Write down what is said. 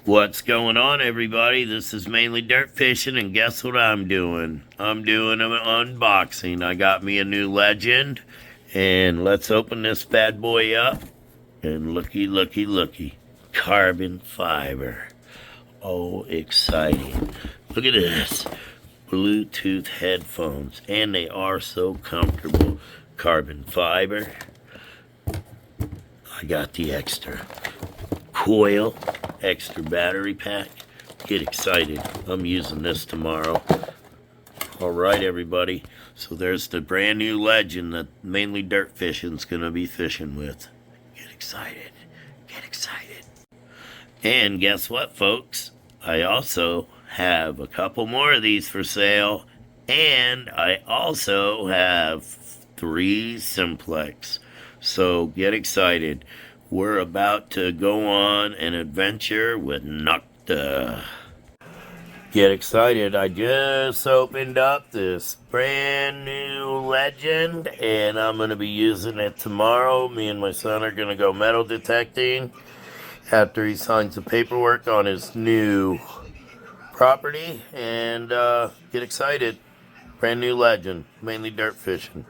What's going on, everybody? This is mainly dirt fishing, and guess what I'm doing? I'm doing an unboxing. I got me a new legend, and let's open this bad boy up. And looky, carbon fiber. Oh, exciting. Look at this. Bluetooth headphones, and they are so comfortable. Carbon fiber. I got the extra coil, extra battery pack. Get excited. I'm using this tomorrow. Alright, everybody. So there's the brand new legend that mainly dirt fishing's gonna be fishing with. Get excited. Get excited. And guess what, folks? I also have a couple more of these for sale. And I also have 3 Simplex. So get excited. We're about to go on an adventure with Nokta. Get excited. I just opened up this brand new legend, and I'm going to be using it tomorrow. Me and my son are going to go metal detecting after he signs the paperwork on his new property. And get excited. Brand new legend, mainly dirt fishing.